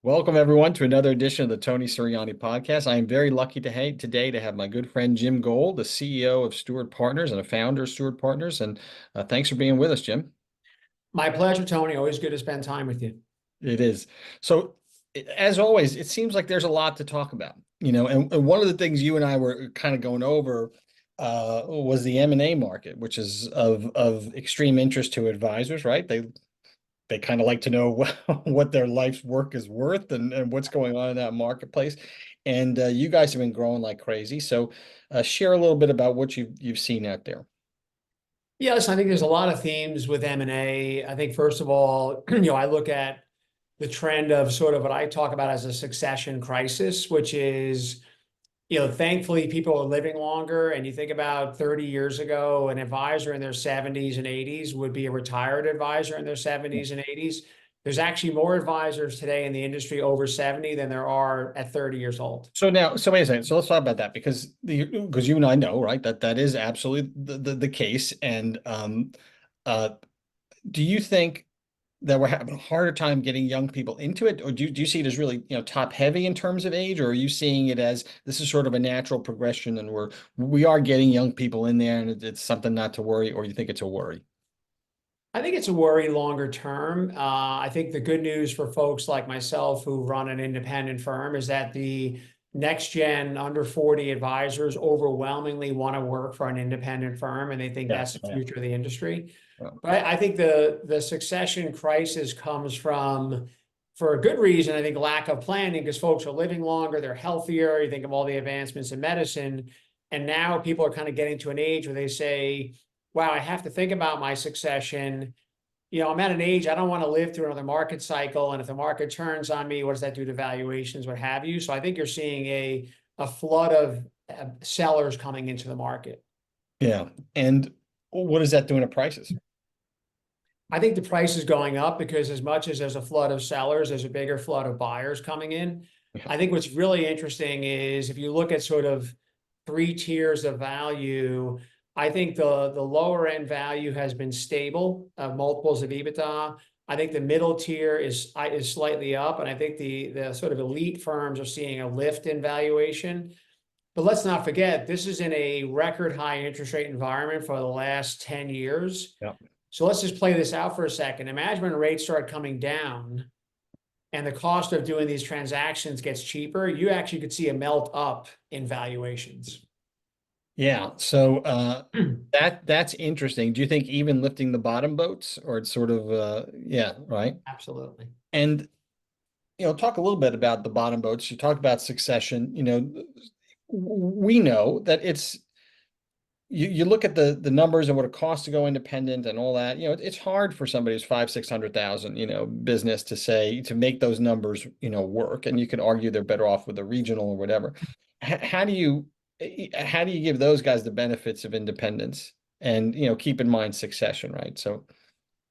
Welcome, everyone, to another edition of the Tony Sirianni podcast. I am very lucky today to have my good friend Jim Gold, the CEO of Steward Partners and a founder of Steward Partners. And thanks for being with us, Jim. My pleasure, Tony. Always good to spend time with you. It is. So, as always, it seems like there's a lot to talk about, and one of the things you and I were kind of going over was the M&A market, which is of extreme interest to advisors, right? They kind of like to know what their life's work is worth and what's going on in that marketplace. And you guys have been growing like crazy. So share a little bit about what you've seen out there. Yes, I think there's a lot of themes with M&A. I think, first of all, I look at the trend of sort of what I talk about as a succession crisis, which is, thankfully people are living longer. And you think about 30 years ago, an advisor in their 70s and 80s would be a retired advisor in their 70s and 80s. There's actually more advisors today in the industry over 70 than there are at 30 years old. So wait a second. So let's talk about that because you and I know, right, that is absolutely the case. And do you think that we're having a harder time getting young people into it, or do you see it as really top heavy in terms of age, or are you seeing it as this is sort of a natural progression and we are getting young people in there and it's something not to worry, or you think it's a worry? I think it's a worry longer term. I think the good news for folks like myself who run an independent firm is that the next gen under 40 advisors overwhelmingly want to work for an independent firm, and they think that's the future of the industry. Yeah. But I think the succession crisis comes from, for a good reason, I think lack of planning, because folks are living longer, they're healthier. You think of all the advancements in medicine, and now people are kind of getting to an age where they say, wow, I have to think about my succession. I'm at an age, I don't want to live through another market cycle. And if the market turns on me, what does that do to valuations, what have you? So I think you're seeing a flood of sellers coming into the market. Yeah. And what is that doing to prices? I think the price is going up because as much as there's a flood of sellers, there's a bigger flood of buyers coming in. Yeah. I think what's really interesting is if you look at sort of 3 tiers of value, I think the lower end value has been stable, multiples of EBITDA. I think the middle tier is slightly up, and I think the sort of elite firms are seeing a lift in valuation. But let's not forget, this is in a record high interest rate environment for the last 10 years. Yeah. So let's just play this out for a second. Imagine when rates start coming down and the cost of doing these transactions gets cheaper, you actually could see a melt up in valuations. Yeah. So that's interesting. Do you think even lifting the bottom boats, or it's sort of yeah, right? Absolutely. And talk a little bit about the bottom boats. You talk about succession. We know that you look at the numbers and what it costs to go independent and all that. It's hard for somebody who's 500,000-600,000 business to make those numbers work. And you could argue they're better off with a regional or whatever. How do you give those guys the benefits of independence and keep in mind succession, right? So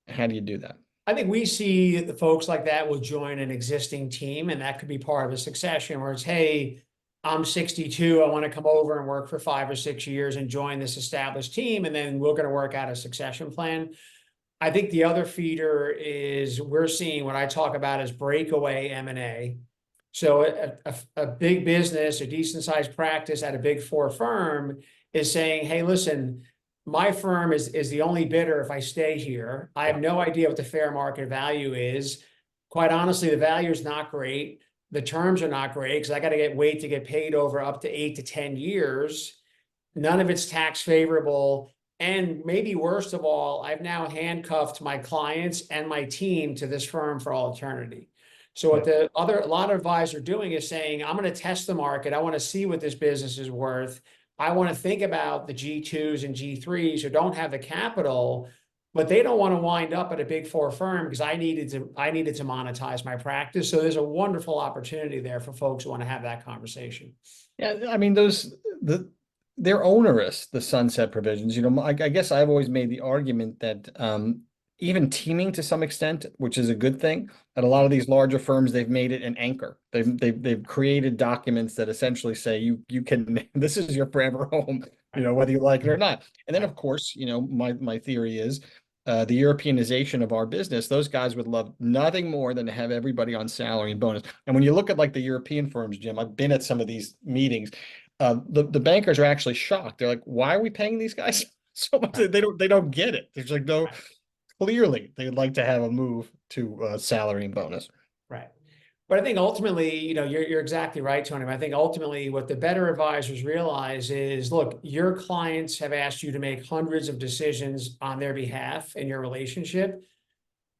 how do you do that? I think we see the folks like that will join an existing team, and that could be part of a succession where it's, hey, I'm 62, I want to come over and work for 5 or 6 years and join this established team, and then we're going to work out a succession plan. I think the other feeder is we're seeing what I talk about as breakaway M&A. So a big business, a decent sized practice at a big 4 firm is saying, hey, listen, my firm is the only bidder if I stay here. I have no idea what the fair market value is. Quite honestly, the value is not great. The terms are not great because I got to wait to get paid over up to 8 to 10 years. None of it's tax favorable. And maybe worst of all, I've now handcuffed my clients and my team to this firm for all eternity. So what a lot of advisors are doing is saying, I'm going to test the market. I want to see what this business is worth. I want to think about the G2s and G3s who don't have the capital, but they don't want to wind up at a big 4 firm because I needed to monetize my practice. So there's a wonderful opportunity there for folks who want to have that conversation. Yeah, I mean, they're onerous, the sunset provisions. I guess I've always made the argument that even teaming to some extent, which is a good thing, at a lot of these larger firms, they've made it an anchor. They've created documents that essentially say you can this is your forever home. whether you like it or not. And then, Right. of course, my theory is the Europeanization of our business. Those guys would love nothing more than to have everybody on salary and bonus. And when you look at like the European firms, Jim, I've been at some of these meetings. The bankers are actually shocked. They're like, "Why are we paying these guys so much?" Right. They don't get it. There's like no Right. clearly they would like to have a move to salary and bonus. Right. But I think ultimately, you're exactly right, Tony. I think ultimately what the better advisors realize is, look, your clients have asked you to make hundreds of decisions on their behalf in your relationship.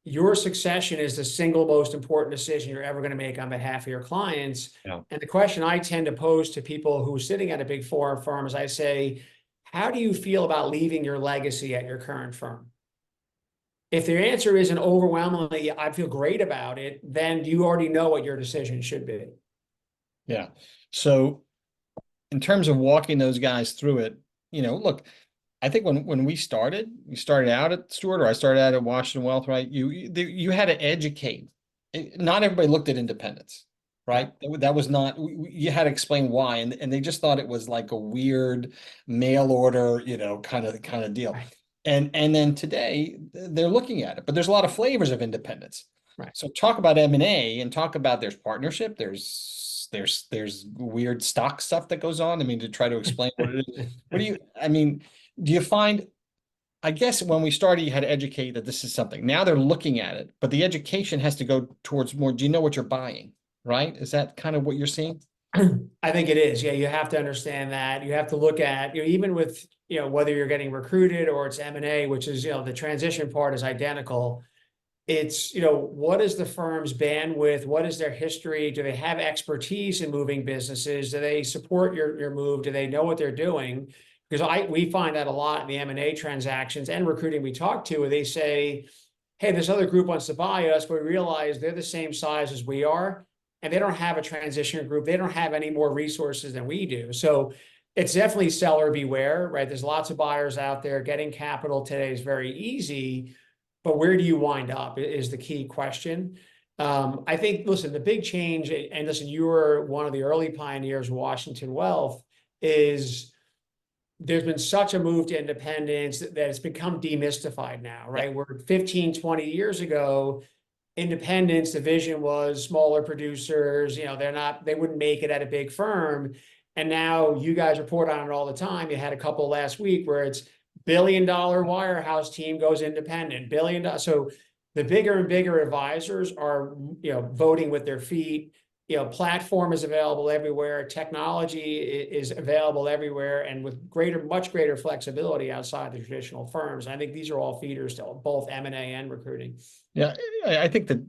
Your succession is the single most important decision you're ever going to make on behalf of your clients. Yeah. And the question I tend to pose to people who are sitting at a big four firm is I say, how do you feel about leaving your legacy at your current firm? If their answer isn't overwhelmingly, I feel great about it, then you already know what your decision should be. Yeah. So in terms of walking those guys through it, look, I think when we started out at Steward, or I started out at Washington Wealth, right? You had to educate. Not everybody looked at independence, right? That was not. You had to explain why, and they just thought it was like a weird mail order, kind of deal. Right. And then today they're looking at it, but there's a lot of flavors of independence. Right. So talk about M&A and talk about there's partnership, there's weird stock stuff that goes on. I mean, to try to explain what it is. Do you find, I guess when we started, you had to educate that this is something. Now they're looking at it, but the education has to go towards more, do you know what you're buying? Right? Is that kind of what you're seeing? I think it is. Yeah, you have to understand that. You have to look at, even with, whether you're getting recruited or it's M&A, which is, the transition part is identical. It's, what is the firm's bandwidth? What is their history? Do they have expertise in moving businesses? Do they support your move? Do they know what they're doing? Because we find that a lot in the M&A transactions and recruiting we talk to, where they say, hey, this other group wants to buy us, but we realize they're the same size as we are, and they don't have a transition group. They don't have any more resources than we do. So it's definitely seller beware, right? There's lots of buyers out there. Getting capital today is very easy, but where do you wind up is the key question. I think, listen, the big change, and listen, you were one of the early pioneers of Washington Wealth, is there's been such a move to independence that it's become demystified now, right? Yeah. Where 15, 20 years ago, independence, the vision was smaller producers, they wouldn't make it at a big firm. And now you guys report on it all the time. You had a couple last week where it's $1 billion wirehouse team goes independent, $1 billion. So the bigger and bigger advisors are, voting with their feet. Platform is available everywhere. Technology is available everywhere, and with much greater flexibility outside the traditional firms. I think these are all feeders to both M&A and recruiting. Yeah, I think that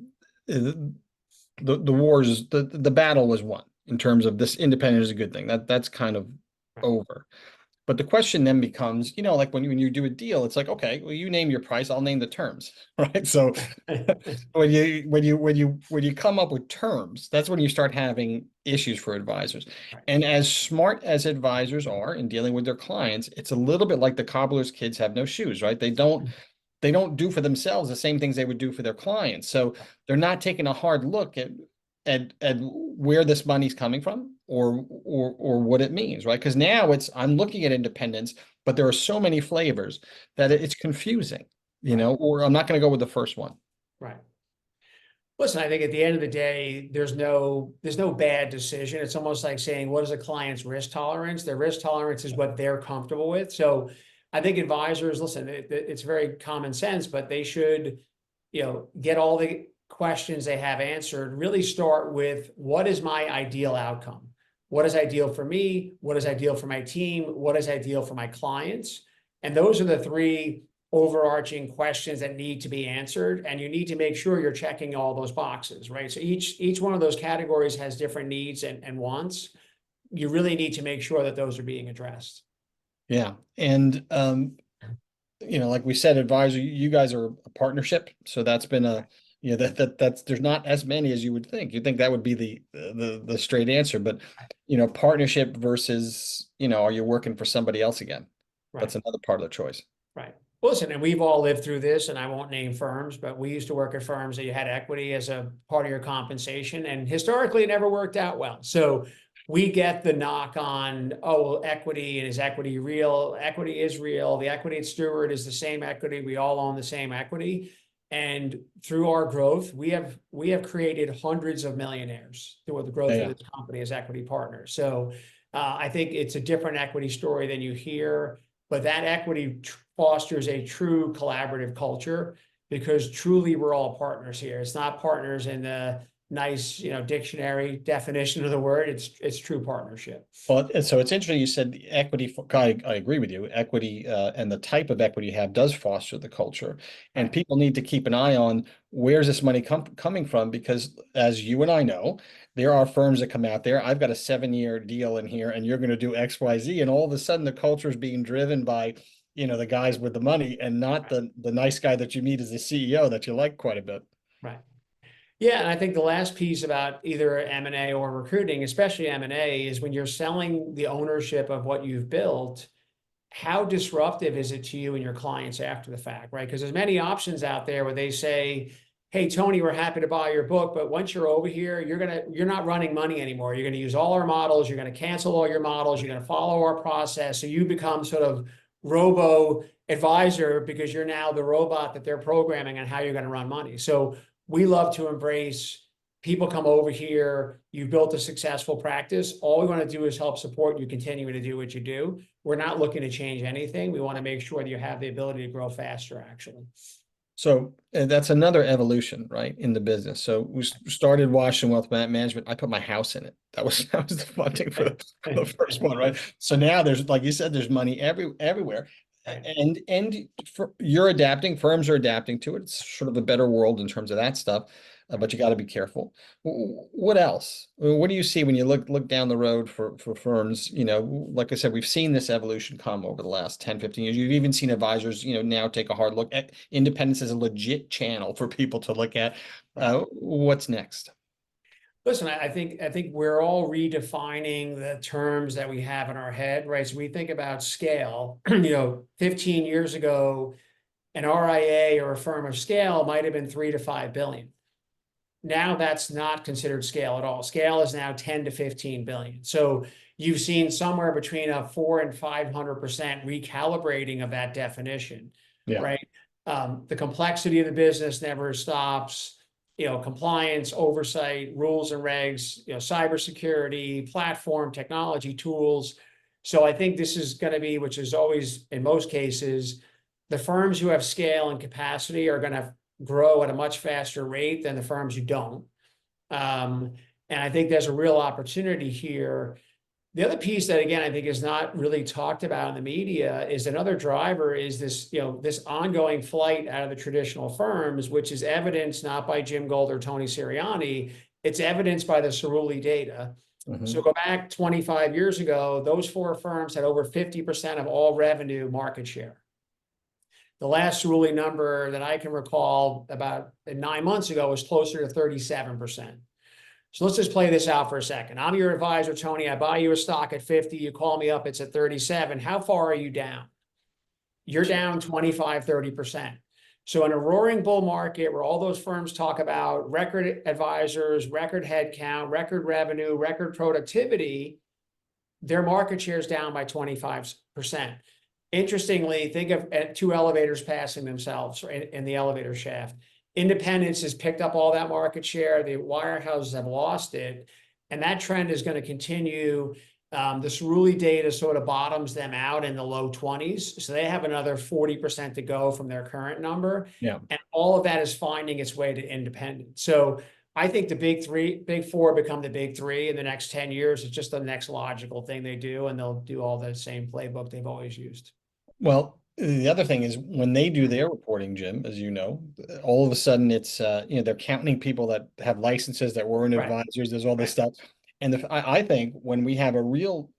the wars, the battle was won in terms of this independent is a good thing. That's kind of over. But the question then becomes, like when you do a deal, it's like, okay, well, you name your price, I'll name the terms, right? So when you come up with terms, that's when you start having issues for advisors. And as smart as advisors are in dealing with their clients, it's a little bit like the cobbler's kids have no shoes, right? They don't do for themselves the same things they would do for their clients. So they're not taking a hard look at where this money's coming from or what it means, right? Because now I'm looking at independence, but there are so many flavors that it's confusing, or I'm not going to go with the first one. Right. Listen, I think at the end of the day, there's no bad decision. It's almost like saying, what is a client's risk tolerance? Their risk tolerance is what they're comfortable with. So I think advisors, listen, it's very common sense, but they should, get all the questions they have answered. Really start with, what is my ideal outcome? What is ideal for me? What is ideal for my team? What is ideal for my clients? And those are the three overarching questions that need to be answered, and you need to make sure you're checking all those boxes, right? So each one of those categories has different needs and wants. You really need to make sure that those are being addressed. Yeah. And like we said, advisor, you guys are a partnership, so that's been that's there's not as many as you would think. You'd think that would be the straight answer, but partnership versus are you working for somebody else again? Right. That's another part of the choice. Right. Well, listen, and we've all lived through this, and I won't name firms, but we used to work at firms that you had equity as a part of your compensation, and historically it never worked out well. So we get the knock on, oh, well, equity, and is equity real? Equity is real. The equity at Steward is the same equity. We all own the same equity. And through our growth, we have created hundreds of millionaires through the growth of Yeah. this company as equity partners. So I think it's a different equity story than you hear, but that equity fosters a true collaborative culture, because truly we're all partners here. It's not partners in the nice, dictionary definition of the word. It's true partnership. Well, and so it's interesting you said the equity, I agree with you. Equity and the type of equity you have does foster the culture. And Right. people need to keep an eye on where's this money coming from, because as you and I know, there are firms that come out there. I've got a 7-year deal in here and you're going to do X, Y, Z. And all of a sudden the culture is being driven by, the guys with the money and not the nice guy that you meet as the CEO that you like quite a bit. Right. Yeah, and I think the last piece about either M&A or recruiting, especially M&A, is when you're selling the ownership of what you've built, how disruptive is it to you and your clients after the fact, right? Because there's many options out there where they say, hey, Tony, we're happy to buy your book, but once you're over here, you're not running money anymore. You're going to use all our models. You're going to cancel all your models. You're going to follow our process. So you become sort of robo advisor, because you're now the robot that they're programming on how you're going to run money. So we love to embrace people come over here. You've built a successful practice. All we want to do is help support you continuing to do what you do. We're not looking to change anything. We want to make sure that you have the ability to grow faster, actually. So that's another evolution, right, in the business. So we started Washington Wealth Management. I put my house in it. That was the funding for the first one, right? So now there's, like you said, there's money everywhere, and you're adapting. Firms are adapting to it. It's sort of a better world in terms of that stuff, but you got to be careful. What else? What do you see when you look down the road for firms? Like I said, we've seen this evolution come over the last 10, 15 years. You've even seen advisors, now take a hard look at independence as a legit channel for people to look at. What's next? Listen, I think we're all redefining the terms that we have in our head, right? So we think about scale. 15 years ago, an RIA or a firm of scale might have been 3 to 5 billion. Now that's not considered scale at all. Scale is now 10 to 15 billion. So you've seen somewhere between a 400% and 500% recalibrating of that definition, Yeah. right? The complexity of the business never stops. Compliance, oversight, rules and regs, cybersecurity, platform, technology, tools. So I think this is going to be, which is always in most cases, the firms who have scale and capacity are going to grow at a much faster rate than the firms who don't. And I think there's a real opportunity here. The other piece that, again, I think is not really talked about in the media is another driver is this, this ongoing flight out of the traditional firms, which is evidenced not by Jim Gold or Tony Sirianni. It's evidenced by the Cerulli data. Mm-hmm. So go back 25 years ago, those 4 firms had over 50% of all revenue market share. The last Cerulli number that I can recall about 9 months ago was closer to 37%. So let's just play this out for a second. I'm your advisor, Tony. I buy you a stock at 50. You call me up, it's at 37. How far are you down? You're down 25, 30%. So in a roaring bull market where all those firms talk about record advisors, record headcount, record revenue, record productivity, their market share is down by 25%. Interestingly, think of 2 elevators passing themselves in the elevator shaft. Independence has picked up all that market share. The wirehouses have lost it. And that trend is going to continue. The Cerulli data sort of bottoms them out in the low 20s. So they have another 40% to go from their current number. Yeah. And all of that is finding its way to independence. So I think the big 4 become the big 3 in the next 10 years. It's just the next logical thing they do. And they'll do all the same playbook they've always used. Well, the other thing is when they do their reporting, Jim, as you know, all of a sudden it's they're counting people that have licenses that weren't advisors. There's all this stuff, and I think when we have a real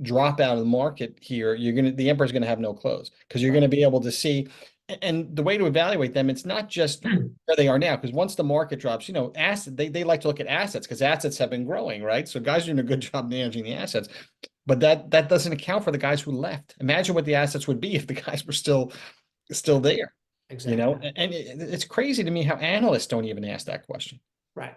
drop out of the market here, the emperor's gonna have no clothes, because you're gonna be able to see. And the way to evaluate them, it's not just where they are now, because once the market drops, they like to look at assets, because assets have been growing, right? So guys are doing a good job managing the assets. But that doesn't account for the guys who left. Imagine what the assets would be if the guys were still there. Exactly. And it's crazy to me how analysts don't even ask that question. Right.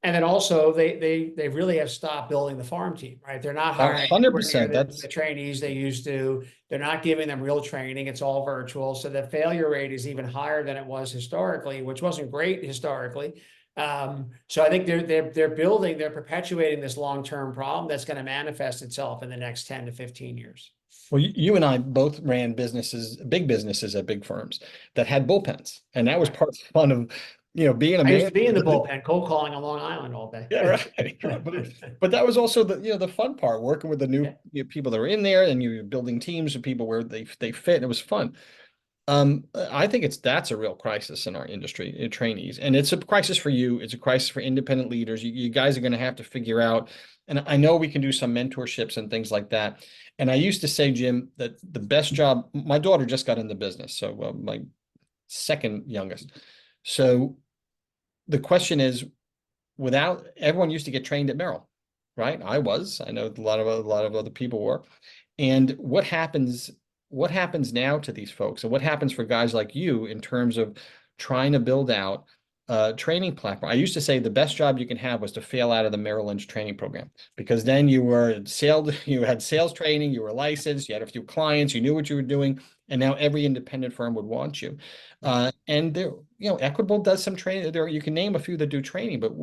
And then also they really have stopped building the farm team, right? They're not hiring anywhere near 100%. the trainees they used to. They're not giving them real training. It's all virtual. So the failure rate is even higher than it was historically, which wasn't great historically. So I think they're perpetuating this long-term problem that's going to manifest itself in the next 10 to 15 years. Well, you and I both ran businesses, big businesses at big firms that had bullpens. And that was Right. part of the fun of, being a I used man. to be in the bullpen, cold calling on Long Island all day. Yeah, right. Right. But that was also the fun part, working with the new Yeah. people that were in there, and you're building teams of people where they fit. It was fun. I think that's a real crisis in our industry, trainees, and it's a crisis for you. It's a crisis for independent leaders. You guys are going to have to figure out, and I know we can do some mentorships and things like that. And I used to say, Jim, that the best job, my daughter just got into business, so my second youngest. So the question is, without everyone used to get trained at Merrill, right? I know a lot of other people were. And what happens now to these folks, and what happens for guys like you in terms of trying to build out a training platform? I used to say the best job you can have was to fail out of the Merrill Lynch training program, because then you had sales training, you were licensed, you had a few clients, you knew what you were doing, and now every independent firm would want you. And there, Equitable does some training. There, you can name a few that do training, but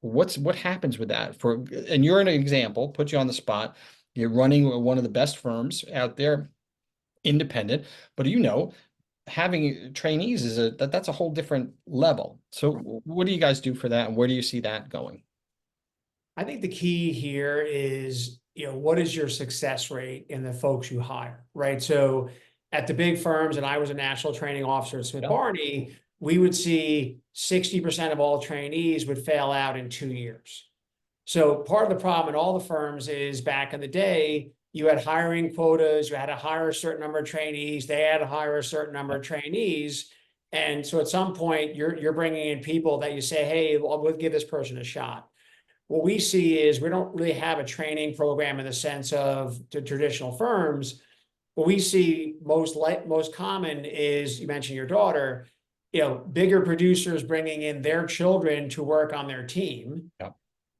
what happens with that? And you're an example, put you on the spot. You're running one of the best firms out there, independent, but having trainees that's a whole different level. So what do you guys do for that, and where do you see that going? I think the key here is, what is your success rate in the folks you hire, right? So at the big firms, and I was a national training officer at Smith Yeah. Barney, we would see 60% of all trainees would fail out in 2 years. So part of the problem in all the firms is, back in the day, you had hiring quotas, you had to hire a certain number of trainees, they had to hire a certain number of trainees. And so at some point you're bringing in people that you say, hey, we'll give this person a shot. What we see is we don't really have a training program in the sense of the traditional firms. What we see most common is, you mentioned your daughter, bigger producers bringing in their children to work on their team. Yeah.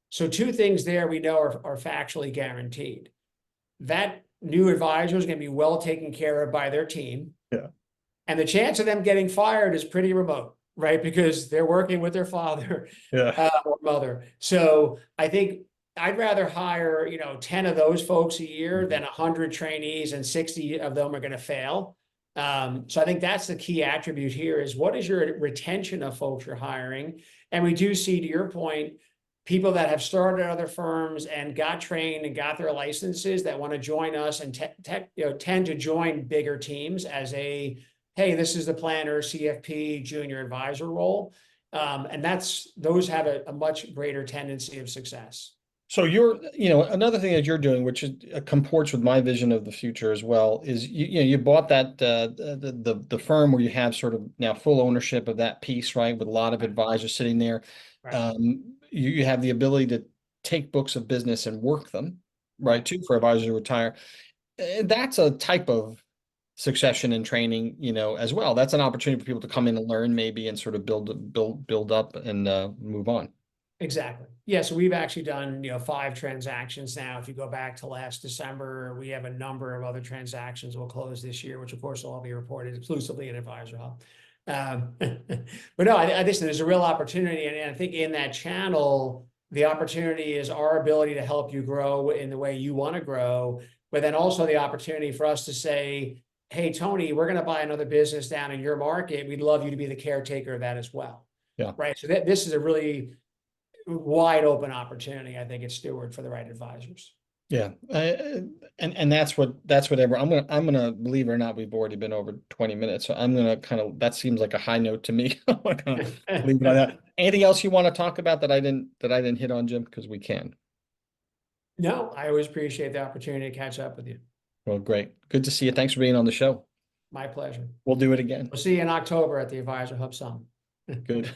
So two things there we know are factually guaranteed. That new advisor is going to be well taken care of by their team. Yeah. And the chance of them getting fired is pretty remote, right? Because they're working with their father or mother. So I think I'd rather hire, 10 of those folks a year than 100 trainees and 60 of them are going to fail. So I think that's the key attribute here, is what is your retention of folks you're hiring? And we do see, to your point, people that have started at other firms and got trained and got their licenses that want to join us and tend to join bigger teams as hey, this is the planner, CFP, junior advisor role. And those have a much greater tendency of success. So another thing that you're doing, which comports with my vision of the future as well, is you bought that the firm where you have sort of now full ownership of that piece, right? With a lot of advisors sitting there. Right. You have the ability to take books of business and work them, right, too, for advisors to retire. That's a type of succession and training, as well. That's an opportunity for people to come in and learn, maybe, and sort of build up and move on. Exactly. Yeah. So we've actually done, 5 transactions now. If you go back to last December, we have a number of other transactions we'll close this year, which of course will all be reported exclusively in AdvisorHub. But no, I think there's a real opportunity. And I think in that channel, the opportunity is our ability to help you grow in the way you want to grow, but then also the opportunity for us to say, hey, Tony, we're going to buy another business down in your market. We'd love you to be the caretaker of that as well. Yeah. Right. So this is a really wide open opportunity, I think, at Steward for the right advisors. Yeah. And that's what I'm gonna, believe it or not, we've already been over 20 minutes. So I'm gonna that seems like a high note to me. I'm gonna leave it on that. Anything else you want to talk about that I didn't hit on, Jim? Because we can. No, I always appreciate the opportunity to catch up with you. Well, great. Good to see you. Thanks for being on the show. My pleasure. We'll do it again. We'll see you in October at the AdvisorHub Summit. Good.